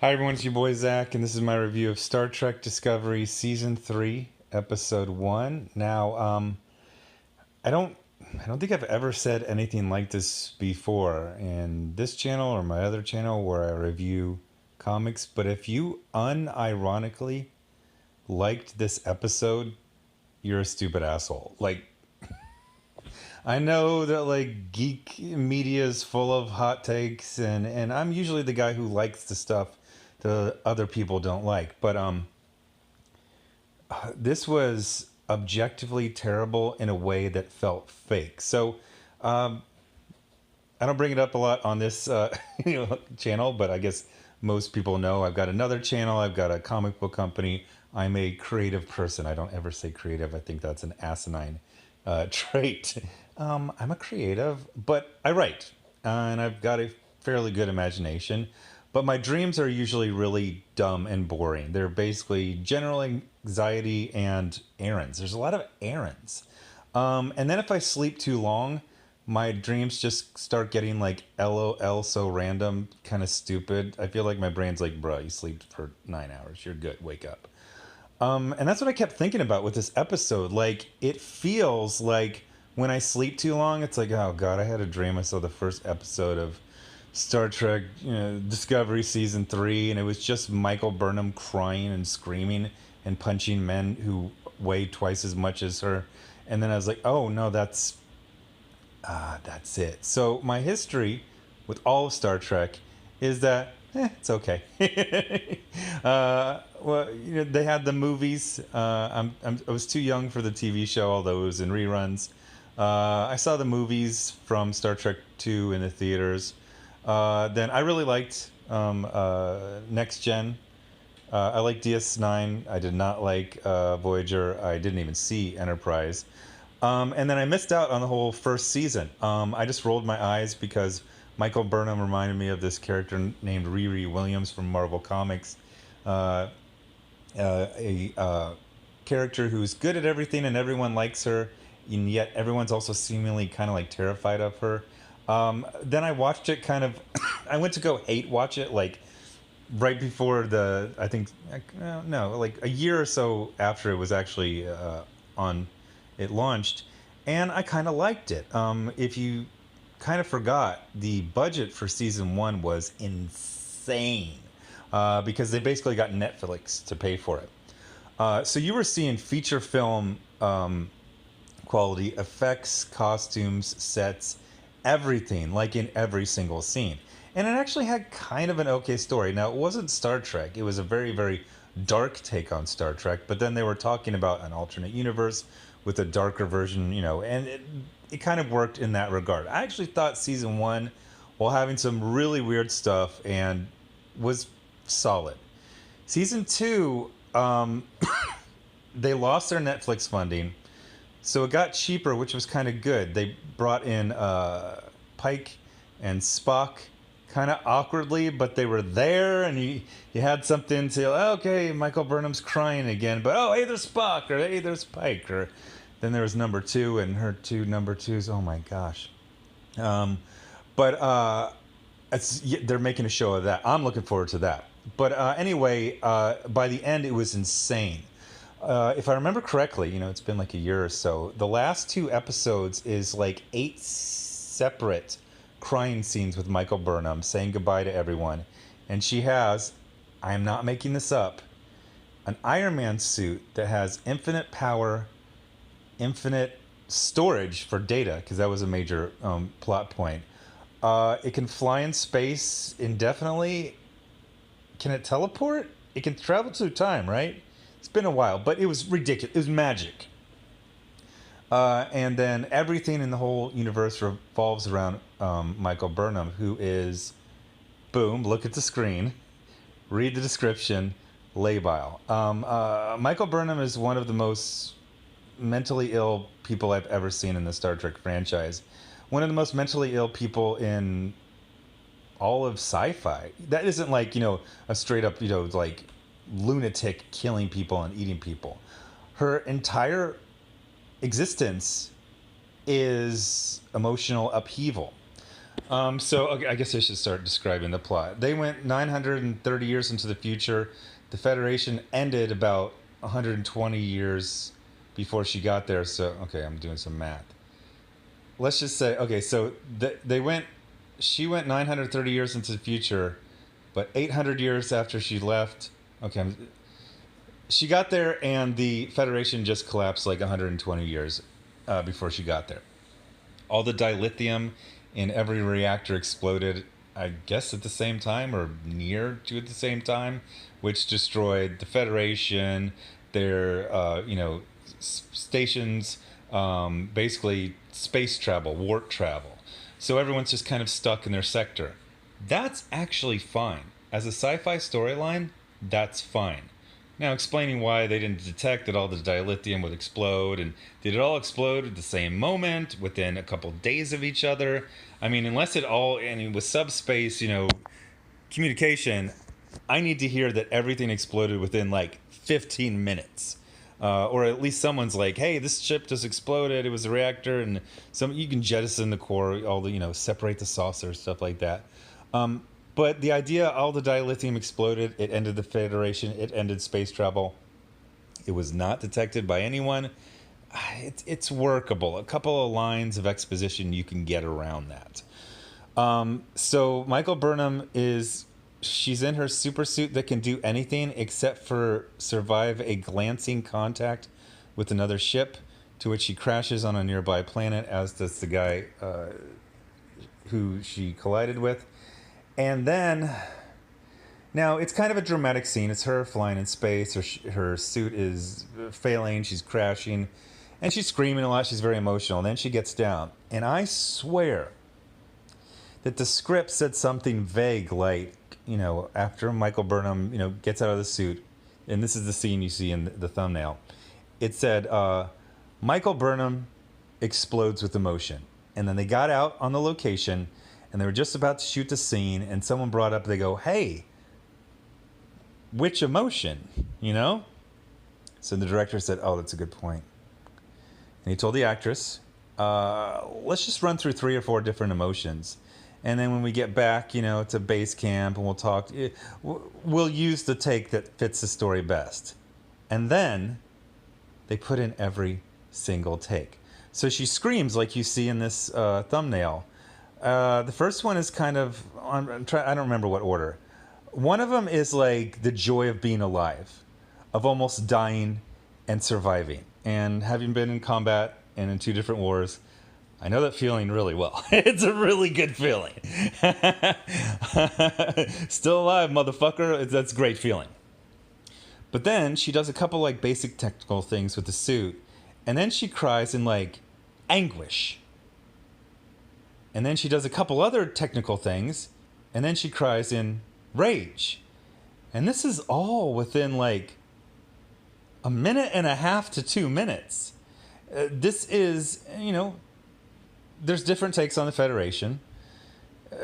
Hi everyone, it's your boy Zach, and this is my review of Star Trek Discovery Season 3, Episode 1. I don't I don't think I've ever said anything like this before in this channel or my other channel where I review comics, but if you unironically liked this episode, you're a stupid asshole. I know that geek media is full of hot takes, and I'm usually the guy who likes the stuff that other people don't like, but this was objectively terrible in a way that felt fake. So I don't bring it up a lot on this channel, but I guess most people know I've got another channel. I've got a comic book company. I'm a creative person. I don't ever say creative. I think that's an asinine trait. I'm a creative, but I write, and I've got a fairly good imagination. But my dreams are usually really dumb and boring. They're basically general anxiety and errands. There's a lot of errands. And then if I sleep too long, my dreams just start getting like LOL so random, kind of stupid. I feel like my brain's like, bro, you sleep for 9 hours. You're good. Wake up. And that's what I kept thinking about with this episode. Like, it feels like when I sleep too long, it's like, oh God, I had a dream. I saw the first episode of Star Trek, Discovery Season 3, and it was just Michael Burnham crying and screaming and punching men who weigh twice as much as her. And then I was like, oh no, that's it. So my history with all of Star Trek is that it's okay. Well, they had the movies. I was too young for the TV show, although it was in reruns. I saw the movies from Star Trek 2 in the theaters. Then I really liked Next Gen. I like DS9. I did not like Voyager. I didn't even see Enterprise. And then I missed out on the whole first season. I just rolled my eyes because Michael Burnham reminded me of this character named Riri Williams from Marvel Comics. Uh, a character who's good at everything and everyone likes her, and yet everyone's also seemingly kind of like terrified of her. Then I watched it kind of, I went to go hate watch it like right before I think, no, like a year or so after it was actually on, it launched, and I kind of liked it. If you kind of forgot, the budget for season one was insane because they basically got Netflix to pay for it. So you were seeing feature film quality effects, costumes, sets, everything, like in every single scene. And it actually had kind of an okay story. Now, it wasn't Star Trek, it was a very, very dark take on Star Trek, but then they were talking about an alternate universe with a darker version, and it kind of worked in that regard. I actually thought season one, while having some really weird stuff, and was solid. Season two, they lost their Netflix funding, so it got cheaper, which was kind of good. They brought in Pike and Spock kind of awkwardly, but they were there, and you had something to, okay, Michael Burnham's crying again, but oh, hey, there's Spock, or hey, there's Pike, or then there was number two and her two number twos. Oh my gosh. But they're making a show of that. I'm looking forward to that. But anyway, by the end, it was insane. If I remember correctly, it's been like a year or so. The last two episodes is like 8 separate crying scenes with Michael Burnham saying goodbye to everyone. And she has, I am not making this up, an Iron Man suit that has infinite power, infinite storage for data, because that was a major plot point. It can fly in space indefinitely. Can it teleport? It can travel through time, right? It's been a while, but it was ridiculous. It was magic. And then everything in the whole universe revolves around Michael Burnham, who is, boom, look at the screen, read the description, labile. Michael Burnham is one of the most mentally ill people I've ever seen in the Star Trek franchise. One of the most mentally ill people in all of sci-fi. That isn't like, a straight up, like lunatic killing people and eating people. Her entire existence is emotional upheaval. So okay, I guess I should start describing the plot. They went 930 years into the future. The Federation ended about 120 years before she got there. So okay, I'm doing some math. Let's just say okay. So they went. She went 930 years into the future, but 800 years after she left. Okay, she got there, and the Federation just collapsed like 120 years before she got there. All the dilithium in every reactor exploded, I guess, at the same time or near to at the same time, which destroyed the Federation, their stations, basically space travel, warp travel. So everyone's just kind of stuck in their sector. That's actually fine. As a sci-fi storyline, that's fine. Now, explaining why they didn't detect that all the dilithium would explode, and did it all explode at the same moment within a couple days of each other? I mean, unless it all, and with subspace, communication, I need to hear that everything exploded within like 15 minutes. Or at least someone's like, hey, this ship just exploded. It was a reactor, and some you can jettison the core, all the separate the saucer, stuff like that. But the idea, all the dilithium exploded. It ended the Federation. It ended space travel. It was not detected by anyone. It's workable. A couple of lines of exposition, you can get around that. So Michael Burnham she's in her super suit that can do anything except for survive a glancing contact with another ship, to which she crashes on a nearby planet, as does the guy who she collided with. And then, now it's kind of a dramatic scene. It's her flying in space. Her suit is failing. She's crashing. And she's screaming a lot. She's very emotional. And then she gets down. And I swear that the script said something vague like, after Michael Burnham, gets out of the suit. And this is the scene you see in the thumbnail. It said, Michael Burnham explodes with emotion. And then they got out on the location, and they were just about to shoot the scene, and someone brought up, they go, hey, which emotion, So the director said, oh, that's a good point. And he told the actress, let's just run through 3 or 4 different emotions. And then when we get back, to base camp, and we'll talk, we'll use the take that fits the story best. And then they put in every single take. So she screams like you see in this thumbnail. The first one is kind of, I don't remember what order. One of them is like the joy of being alive, of almost dying and surviving. And having been in combat and in 2 different wars, I know that feeling really well. It's a really good feeling. Still alive, motherfucker. That's a great feeling. But then she does a couple like basic technical things with the suit, and then she cries in like anguish. And then she does a couple other technical things, and then she cries in rage. And this is all within like a minute and a half to 2 minutes. This is, there's different takes on the Federation.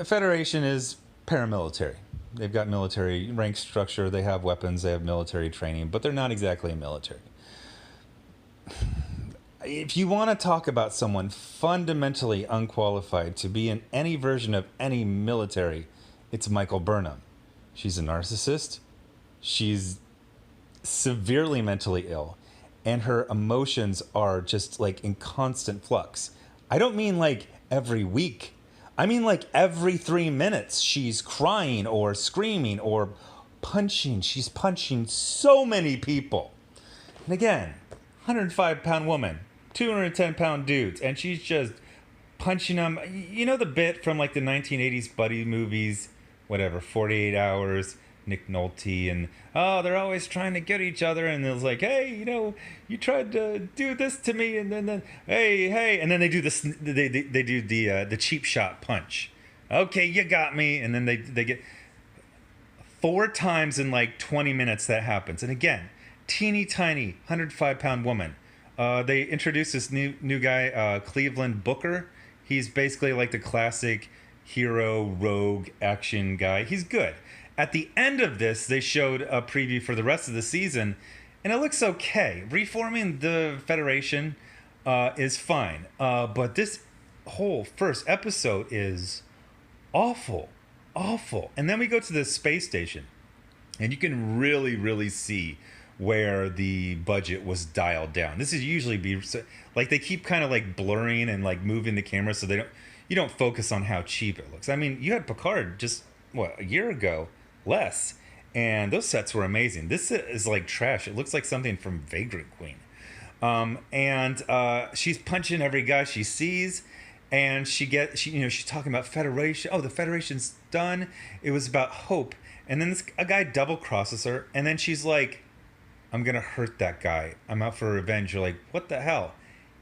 Federation is paramilitary. They've got military rank structure, they have weapons, they have military training, but they're not exactly a military. If you want to talk about someone fundamentally unqualified to be in any version of any military, it's Michael Burnham. She's a narcissist. She's severely mentally ill. And her emotions are just like in constant flux. I don't mean like every week. I mean like every 3 minutes she's crying or screaming or punching. She's punching so many people. And again, 105-pound woman, 210-pound dudes, and she's just punching them. You know the bit from like the 1980s buddy movies, whatever, 48 Hours, Nick Nolte, and they're always trying to get each other, and it was like, hey, you tried to do this to me, and then hey, and then they do this, they do the cheap shot punch. Okay, you got me, and then they get 4 times in like 20 minutes that happens, and again, teeny tiny 105-pound woman. They introduced this new guy, Cleveland Booker. He's basically like the classic hero, rogue, action guy. He's good. At the end of this, they showed a preview for the rest of the season, and it looks okay. Reforming the Federation is fine. But this whole first episode is Awful, awful. And then we go to the space station, and you can really, really see where the budget was dialed down. This is usually like they keep kind of like blurring and like moving the camera so you don't focus on how cheap it looks. I mean, you had Picard just what, a year ago, less, and those sets were amazing. This is like trash. It looks like something from Vagrant Queen. And she's punching every guy she sees, and she's talking about Federation. Oh, the Federation's done. It was about hope. And then a guy double crosses her, and then she's like, I'm gonna hurt that guy. I'm out for revenge. You're like, what the hell?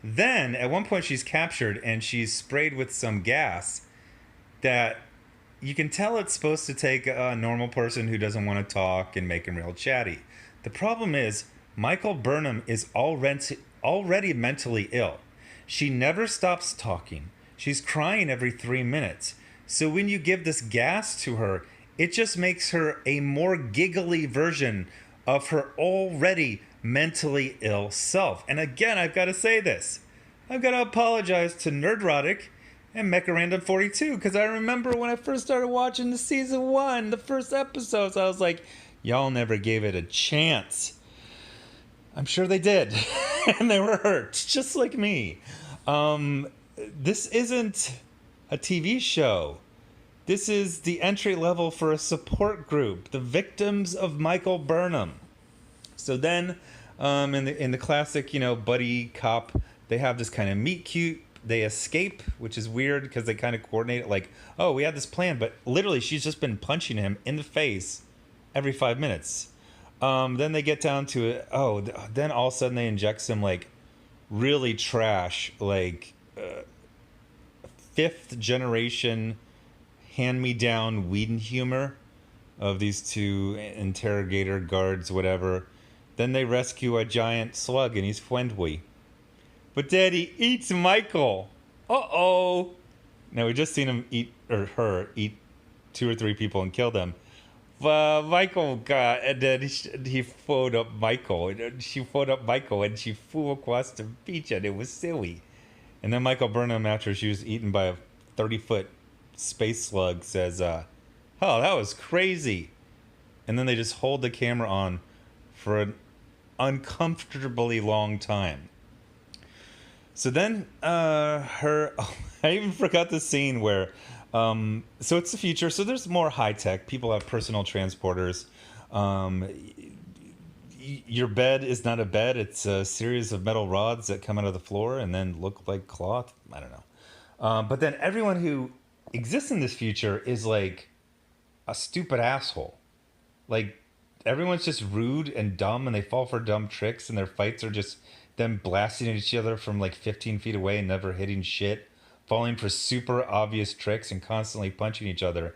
Then at one point she's captured and she's sprayed with some gas that you can tell it's supposed to take a normal person who doesn't want to talk and make him real chatty. The problem is Michael Burnham is already mentally ill. She never stops talking. She's crying every 3 minutes. So when you give this gas to her, it just makes her a more giggly version of her already mentally ill self. And again, I've got to say this. I've got to apologize to Nerdrotic and Mecharandom 42, because I remember when I first started watching the season 1, the first episodes, I was like, y'all never gave it a chance. I'm sure they did. And they were hurt, just like me. This isn't a TV show. This is the entry level for a support group, the victims of Michael Burnham. So then, in the classic, buddy cop, they have this kind of meet cute. They escape, which is weird because they kind of coordinate it like, oh, we had this plan, but literally she's just been punching him in the face every 5 minutes. Then they get down to it. Oh, then all of a sudden they inject some like really trash, like fifth generation hand-me-down Whedon humor of these two interrogator guards, whatever. Then they rescue a giant slug and he's friendly. But Daddy eats Michael. Uh-oh. Now, we just seen him eat, or her eat 2 or 3 people and kill them. Michael got, and then he phoned up Michael. And she phoned up Michael and she flew across the beach and it was silly. And then Michael Burnham, after she was eaten by a 30-foot space slug, says, oh, that was crazy. And then they just hold the camera on for an uncomfortably long time. So then I even forgot the scene where, so it's the future, so there's more high tech. People have personal transporters. Your bed is not a bed, it's a series of metal rods that come out of the floor and then look like cloth. I don't know. But then everyone who exists in this future is like a stupid asshole. Like, everyone's just rude and dumb, and they fall for dumb tricks, and their fights are just them blasting at each other from like 15 feet away and never hitting shit, falling for super obvious tricks and constantly punching each other.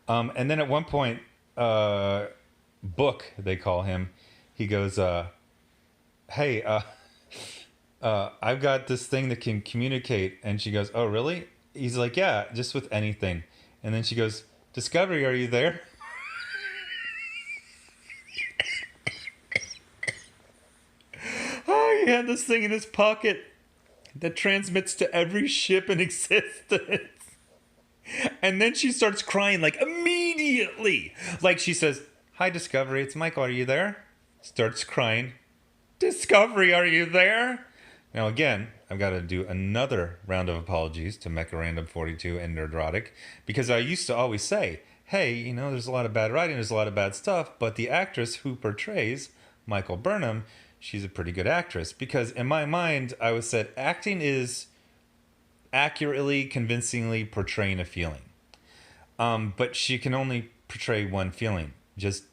And then at one point, Book, they call him, he goes, hey, I've got this thing that can communicate. And she goes, oh, really? He's like, yeah, just with anything. And then she goes, Discovery, are you there? Oh, he had this thing in his pocket that transmits to every ship in existence. And then she starts crying, like, immediately. Like, she says, hi, Discovery, it's Michael, are you there? Starts crying. Discovery, are you there? Now, again, I've got to do another round of apologies to Mecharandom 42 and Nerdrotic, because I used to always say, hey, there's a lot of bad writing, there's a lot of bad stuff, but the actress who portrays Michael Burnham, she's a pretty good actress. Because in my mind, I was said acting is accurately, convincingly portraying a feeling. But she can only portray one feeling, just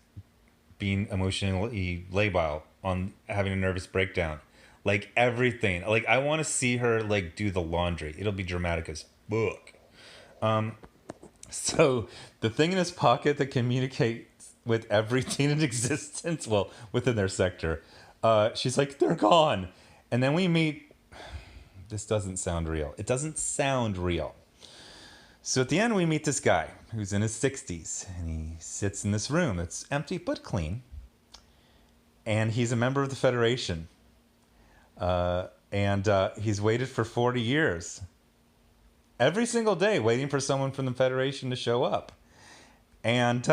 being emotionally labile, on having a nervous breakdown. Like everything. Like, I want to see her like do the laundry. It'll be dramatic as fuck. So the thing in his pocket that communicates with everything in existence, well, within their sector, she's like, they're gone. And then we meet, this doesn't sound real. It doesn't sound real. So at the end, we meet this guy who's in his 60s, and he sits in this room that's empty but clean. And he's a member of the Federation. And he's waited for 40 years. every single day waiting for someone from the Federation to show up. And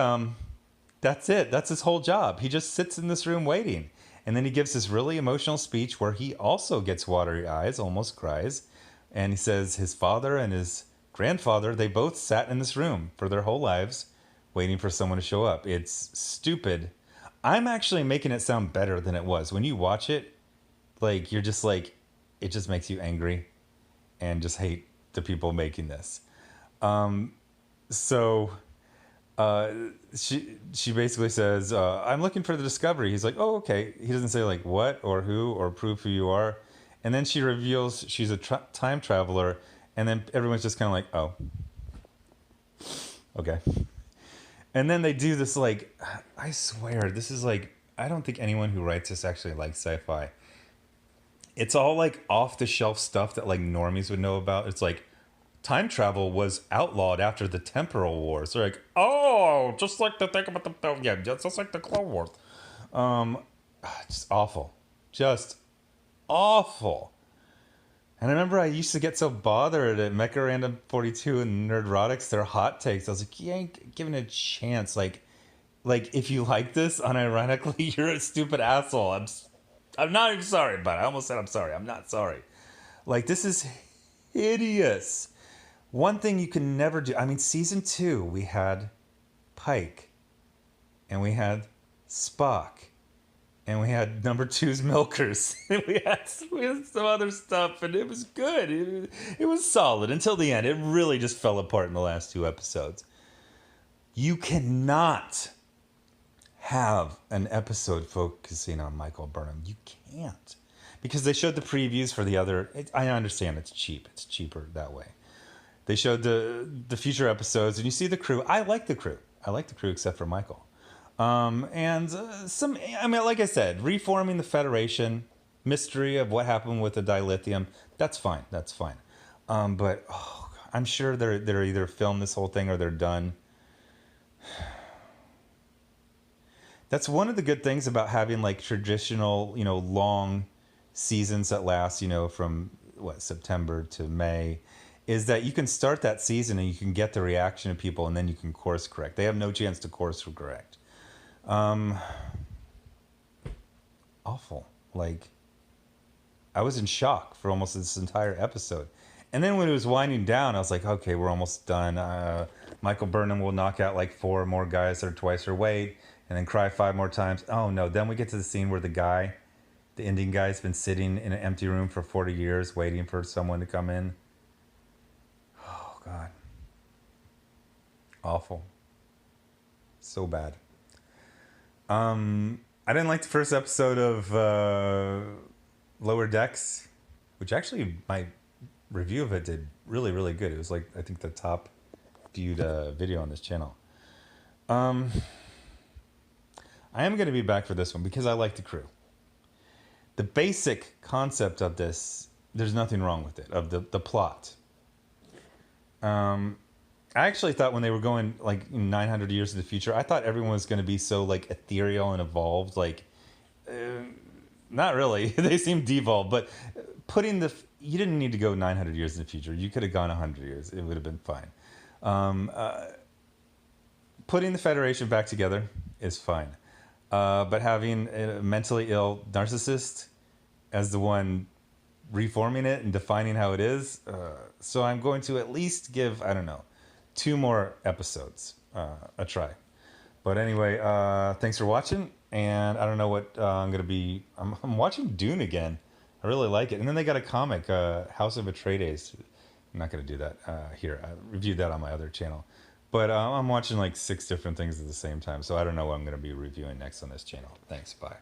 that's it. That's his whole job. He just sits in this room waiting. And then he gives this really emotional speech where he also gets watery eyes, almost cries. And he says his father and his grandfather, they both sat in this room for their whole lives waiting for someone to show up. It's stupid. I'm actually making it sound better than it was. When you watch it, like, you're just like, it just makes you angry and just hate the people making this. So she basically says, I'm looking for the Discovery. He's like, oh, okay. He doesn't say like what or who or prove who you are. And then she reveals she's a time traveler. And then everyone's just kind of like, oh, okay. And then they do this, like, I swear, this is like, I don't think anyone who writes this actually likes sci-fi. It's all like off the shelf stuff that like normies would know about. It's like, time travel was outlawed after the Temporal Wars. They're like, oh, just like the thing about the, yeah, just like the Clone Wars. Just awful. Just awful. And I remember I used to get so bothered at Mecha Random 42 and Nerdrotics, their hot takes. I was like, you ain't giving it a chance. Like if you like this, unironically, you're a stupid asshole. I'm not even sorry, but I almost said I'm sorry. I'm not sorry. Like, this is hideous. One thing you can never do. I mean, season 2, we had Pike, and we had Spock, and we had number 2's Milkers. And we had some other stuff, and it was good. It was solid until the end. It really just fell apart in the last 2 episodes. You cannot have an episode focusing on Michael Burnham. You can't. Because they showed the previews for the other... I understand it's cheap. It's cheaper that way. They showed the future episodes, and you see the crew. I like the crew. I like the crew except for Michael. Like I said, reforming the Federation, mystery of what happened with the dilithium, that's fine. That's fine. But I'm sure they're either filmed this whole thing or they're done. That's one of the good things about having like traditional, long seasons that last, from September to May, is that you can start that season and you can get the reaction of people and then you can course correct. They have no chance to course correct. Awful. Like, I was in shock for almost this entire episode. And then when it was winding down, I was like, okay, we're almost done. Michael Burnham will knock out like 4 more guys that are twice her weight and then cry 5 more times. Oh no, then we get to the scene where the Indian guy's been sitting in an empty room for 40 years waiting for someone to come in. Oh God. Awful. So bad. I didn't like the first episode of Lower Decks, which actually my review of it did really, really good. It was like, I think the top viewed video on this channel. I am going to be back for this one because I like the crew. The basic concept of this, there's nothing wrong with it, of the plot. I actually thought when they were going like 900 years in the future, I thought everyone was going to be so like ethereal and evolved. Like, not really. They seem devolved, but you didn't need to go 900 years in the future. You could have gone 100 years. It would have been fine. Putting the Federation back together is fine. But having a mentally ill narcissist as the one reforming it and defining how it is. So I'm going to at least give, 2 more episodes a try. But anyway, thanks for watching. And I don't know what I'm going to be... I'm watching Dune again. I really like it. And then they got a comic, House of Atreides. I'm not going to do that here. I reviewed that on my other channel. But I'm watching like 6 different things at the same time. So I don't know what I'm going to be reviewing next on this channel. Thanks. Bye.